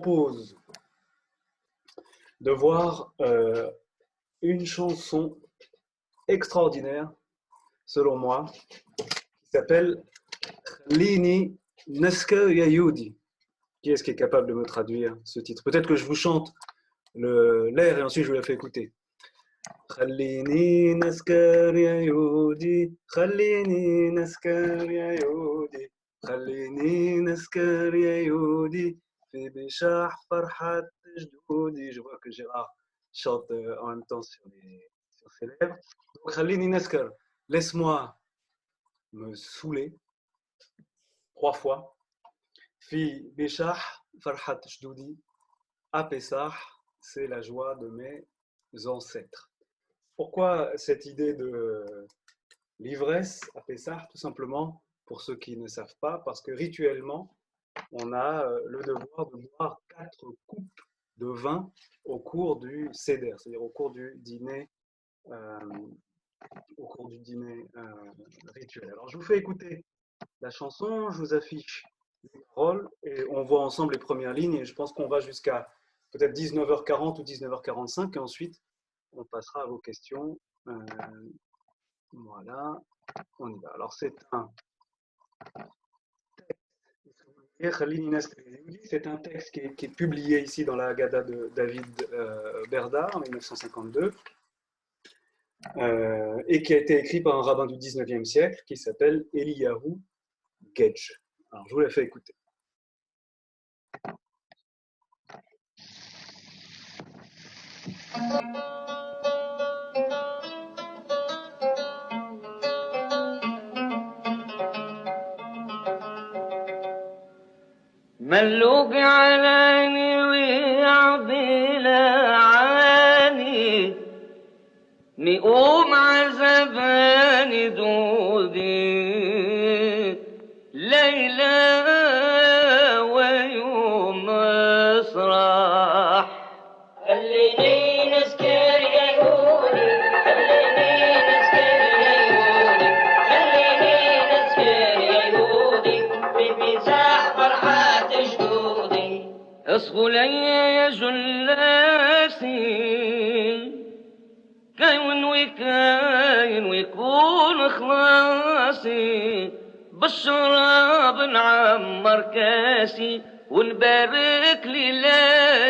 propose de voir une chanson extraordinaire, selon moi, qui s'appelle Lini Naska Yayoudi. Qui est-ce qui est capable de me traduire ce titre? Peut-être que je vous chante l'air et ensuite je vous la fais écouter. خليني نسكر يا يودي خليني نسكر يا يودي خليني نسكر يا يودي في بشاح فرحة جدودي. Je vois que Gérard chante en même temps sur ses lèvres. Donc خليني نسكر, laisse-moi me saouler 3 fois. Fi beshah farhat jdoudi, à Pessah, c'est la joie de mes ancêtres. Pourquoi cette idée de l'ivresse à Pessah? Tout simplement, pour ceux qui ne savent pas, parce que rituellement, on a le devoir de boire 4 coupes de vin au cours du seder, c'est-à-dire au cours du dîner, rituel. Alors, je vous fais écouter la chanson, je vous affiche les paroles et on voit ensemble les premières lignes et je pense qu'on va jusqu'à peut-être 19h40 ou 19h45 et ensuite on passera à vos questions. Voilà, on y va. Alors c'est un texte qui est publié ici dans la Haggadah de David Berda en 1952 et qui a été écrit par un rabbin du 19e siècle qui s'appelle Eliyahu Gedge. Alors je vous la fais écouter. ملوق علاني ويعضي لعاني نقوم عزباني دودي ليلى ويوم مسرح خليني نسكر يا يهودي خليني نسكر يا يهودي خليني نسكر يا يهودي في مساح فرحات جدودي اصغوا لي يا جلاسي كاين وكاين ويكون خلاصي بالشراب نعمر كاسي ونبارك لي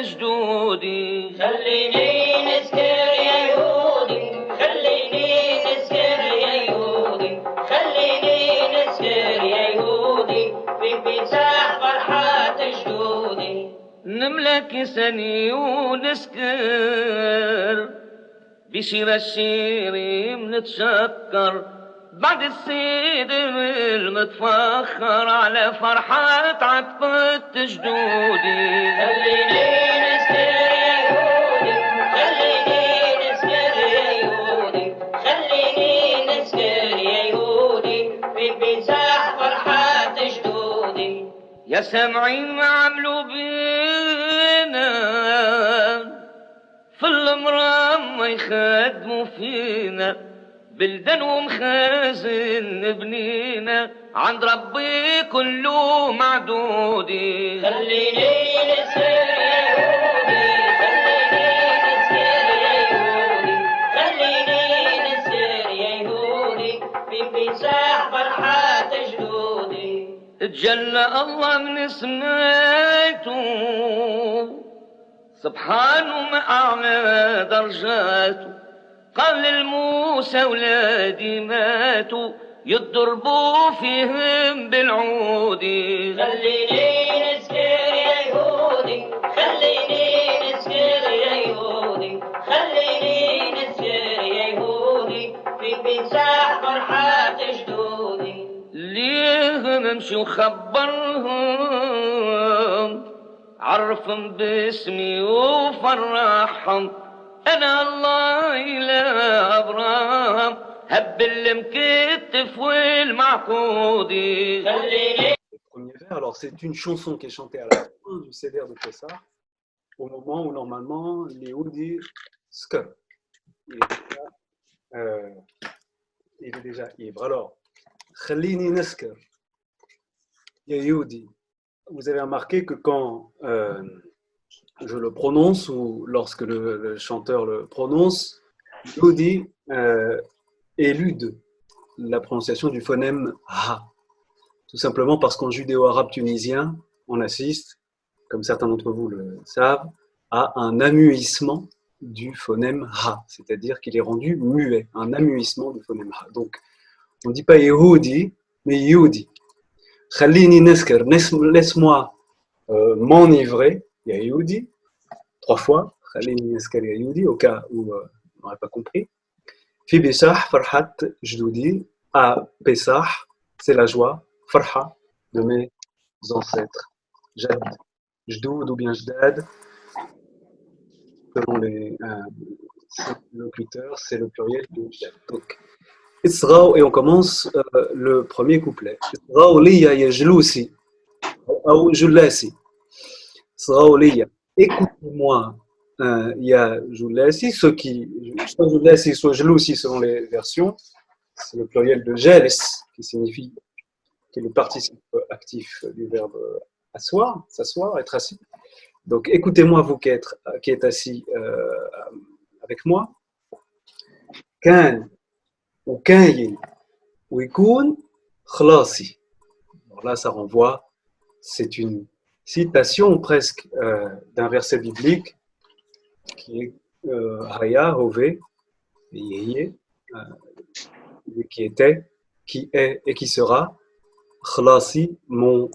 لجدودي خليني نسكر يا يهودي خليني نسكر يا يهودي خليني نسكر يا يهودي في مساح فرحات جدودي نملك سني ونسكر بشير الشيري منتشكر بعد السيدر المتفخر على فرحة عطفة جدودي خليني نسكر يا يهودي خليني نسكر يا يهودي خليني نسكر يا يهودي في مساح فرحة جدودي يا سامعين ما عملوا بينا في المرام ما يخدموا فينا بلدان ومخازن بنينا عند ربي كله معدودي خليني نسكر يا يهودي خليني نسكر يا يهودي خليني نسكر يا يهودي في مساح فرحات جدودي تجلى الله من سماته سبحانه ما أعلى درجاته قال لموسى ولادي ماتوا يضربوا فيهم بالعود خليني نسكر يا يهودي خليني نسكر يا يهودي خليني نسكر يا يهودي في مساح فرحات جدودي ليه نمشي وخبرهم عرفهم باسمي وفرحهم أنا الله إله أبراهام هب المكتف والمعقودي خليني. Le premier vers, alors c'est une chanson qui est chantée à la fin du Seder de Pessah, au moment où normalement les Yehudi skr. Il est déjà ivre. Alors, Khalini Nesker, Yehudi. Vous avez remarqué que quand je le prononce ou lorsque le chanteur le prononce, Yodi élude la prononciation du phonème Ha. Tout simplement parce qu'en judéo-arabe tunisien, on assiste, comme certains d'entre vous le savent, à un amuissement du phonème Ha, c'est-à-dire qu'il est rendu muet, un amuissement du phonème Ha. Donc, on ne dit pas Yehudi, mais Yehudi. Khalini nesker, laisse-moi m'enivrer, Yehudi, 3 fois, Khalini nesker Yehudi, au cas où on n'aurait pas compris. Fi Pessah, Farhat, Jdoudi, à Pessah, c'est la joie, Farha, de mes ancêtres. Jad, Jdoud ou bien Jdad, selon les locuteurs, c'est le pluriel de Jad. Donc, Isra'u, et on commence le premier couplet. Isra'u liya yajlousi, ou julasi. Isra'u liya, écoute-moi, ya julasi, ceux qui, soit julasi, soit jlousi selon les versions, c'est le pluriel de jalis, qui signifie, qui est le participe actif du verbe asseoir, s'asseoir, être assis. Donc écoutez-moi, vous qui êtes assis avec moi. Kan ou kayin ou ikoun khlasi. Alors là, ça renvoie, c'est une citation presque d'un verset biblique qui est Haya, Hové, Yéyé, qui était, qui est et qui sera Khlasi, mon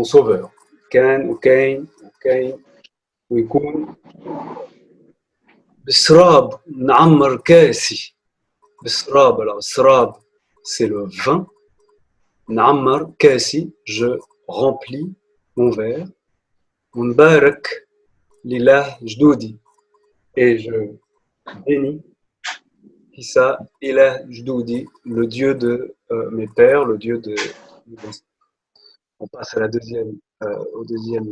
sauveur. Kan ou kain ou ikoun. Bisrab, na'ammar kasi. Bisrab, alors srab, c'est le vin. Na'ammar kasi, je remplis mon verre. Munbarak lilah jdoudi. Et je bénis Issa ilah jdoudi, le Dieu de mes pères, le Dieu de. On passe à la deuxième, au deuxième.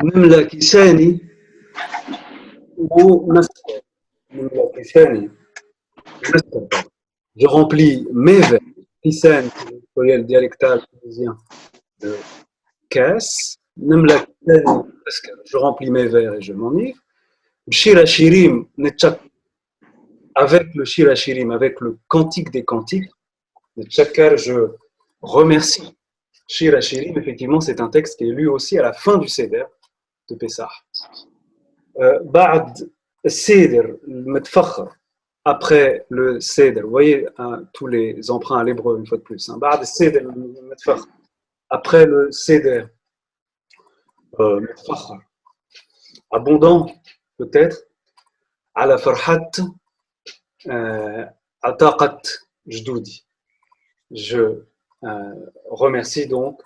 نملة كيساني ونسكر. نملة كيساني ونسكر. Je remplis mes vers. Kisan, c'est le pluriel dialectal tunisien de Kass. نملة كيساني ونسكر. Je remplis mes vers et je m'enivre. Shira Shirim, avec le Shira Shirim, avec le cantique des cantiques, Netchakar, je remercie. Shira Shirim, effectivement, c'est un texte qui est lu aussi à la fin du Seder de Pessah. Ba'd Seder, Metfakhar, après le Seder, vous voyez tous les emprunts à l'hébreu une fois de plus. Ba'd Seder, Metfakhar, après le Seder, Metfakhar, abondant peut-être, ala farhat, ataqat jdoudi. Je remercie donc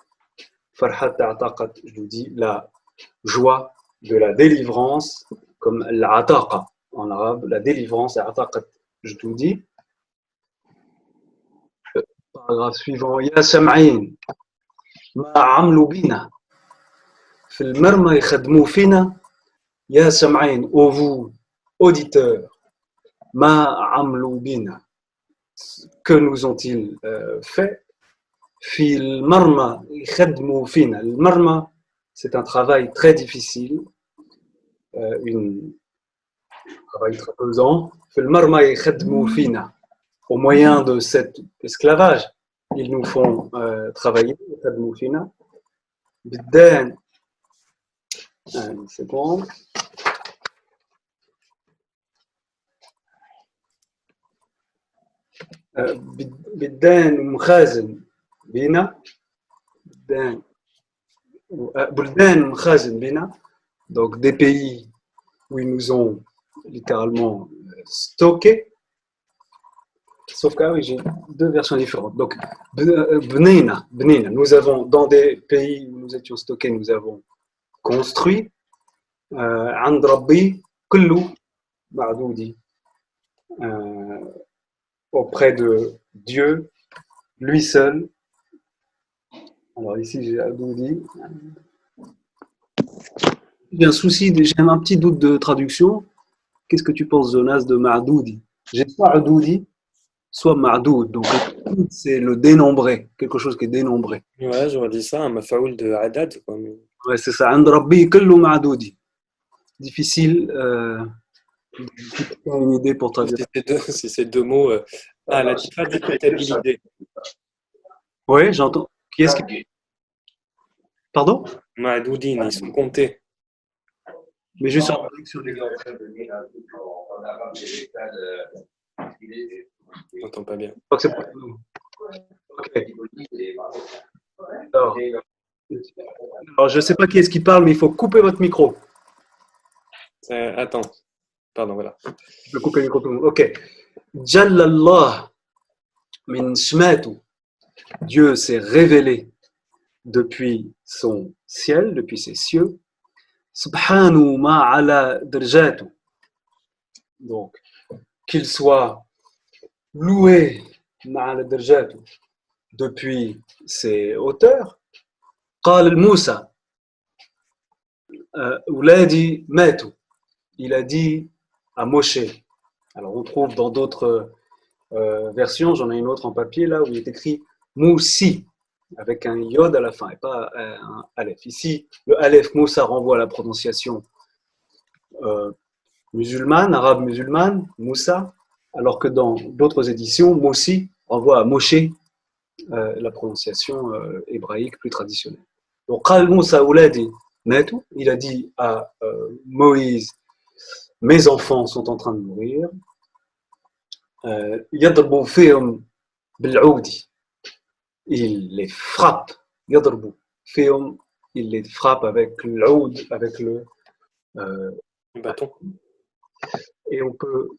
farhat ataqat jdoudi, la joie de la délivrance, comme l'ataqa en arabe, la délivrance, ataqat jdoudi. Paragraphe suivant. Ya sam'in ma amlu bina fil marma yakhadmou fina. Ya sam'in, ô vous auditeurs, ma amlu bina, que nous ont-ils fait? Fil marma yakhadmou fina. Le marma, c'est un travail très difficile, un travail très pesant. Fil marma yakhadmou fina. Au moyen de cet esclavage, ils nous font travailler. Biddan, une seconde. Biddan mkhazen bina. Buldan mkhazen bina. Donc des pays où ils nous ont littéralement stockés. Sauf que oui, j'ai deux versions différentes. Donc, Bnina, nous avons, dans des pays où nous étions stockés, nous avons construit. عند ربي كله معدودي. Auprès de Dieu, lui seul. Alors ici, j'ai Adoudi. J'ai un souci, j'ai un petit doute de traduction. qu'est-ce que tu penses, Jonas, de Ma'doudi? J'ai soit Adoudi, soit Ma'doud. Donc, Ma'doud, c'est le dénombré, quelque chose qui est dénombré. Ouais, j'aurais dit ça, un mafaoul de Haddad, quoi. Mais... Ouais, c'est ça. عند ربي كله Ma'doudi. Difficile. Une idée pour traduire. Si ces deux mots. La traductibilité. Oui, j'entends. Qui est-ce qui. Pardon? Ma'doudine, ils sont comptés. Mais juste sur Il est en train de lire un truc en arabe végétal. On n'entend pas bien. Je crois que c'est pour nous. Ok. Alors, je ne sais pas qui est-ce qui parle, mais il faut couper votre micro. Attends. Pardon, voilà. Je peux couper le micro tout le monde. Ok. Jallallah min shmatu. Dieu s'est révélé depuis son ciel, depuis ses cieux. Subhanu ma ala darjatu. Donc, qu'il soit loué ma ala darjatu depuis ses hauteurs. قال موسى أولادي ماتوا. Il a dit à Moshe. Alors on trouve dans d'autres versions, j'en ai une autre en papier là où il est écrit Moussi avec un yod à la fin et pas un aleph. Ici, le aleph Moussa renvoie à la prononciation musulmane, arabe musulmane, Moussa, alors que dans d'autres éditions, Moussi renvoie à Moshe, la prononciation hébraïque plus traditionnelle. Donc, Qal Moussa Ouladi Netu, il a dit à Moïse, mes enfants sont en train de mourir. Yadrbu fihum bil'oudi. Il les frappe. Yadrbu fihum, il les frappe avec l'oud, avec le bâton. Et on peut.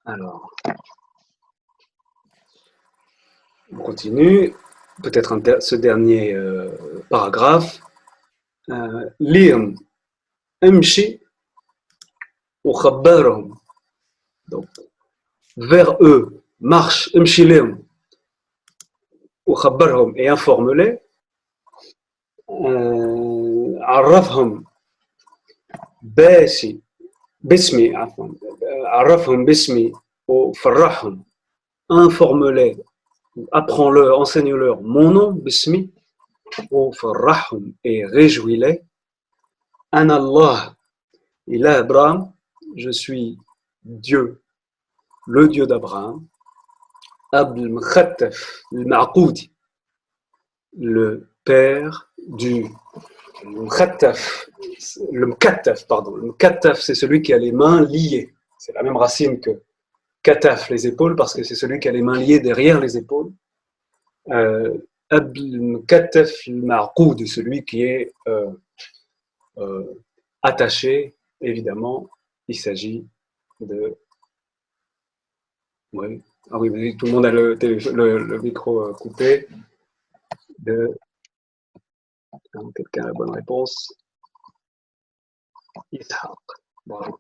Alors. On continue. Peut-être ce dernier paragraphe. Liam Mshi ou Khabbarhum. Donc, vers eux, marche Mshi Liam ou Khabbarhum et informe-les. عرفهم باسمي عفوا عرفهم باسمي وفرحهم informe-les apprends-leur enseigne-leur mon nom باسمي وفرحهم et réjouis-les أنا الله إله Abraham, je suis Dieu, le Dieu d'Abraham, Ab al-Mukhattaf al-Ma'qoudi, le père du le Mkattaf, c'est celui qui a les mains liées. C'est la même racine que Kataf, les épaules, parce que c'est celui qui a les mains liées derrière les épaules. Ab al-Mukhattaf al-Ma'qoud, celui qui est attaché, évidemment, il s'agit de... Oui. Ah oui, tout le monde a le micro coupé. Quelqu'un a la bonne réponse. Ishaq. Bravo.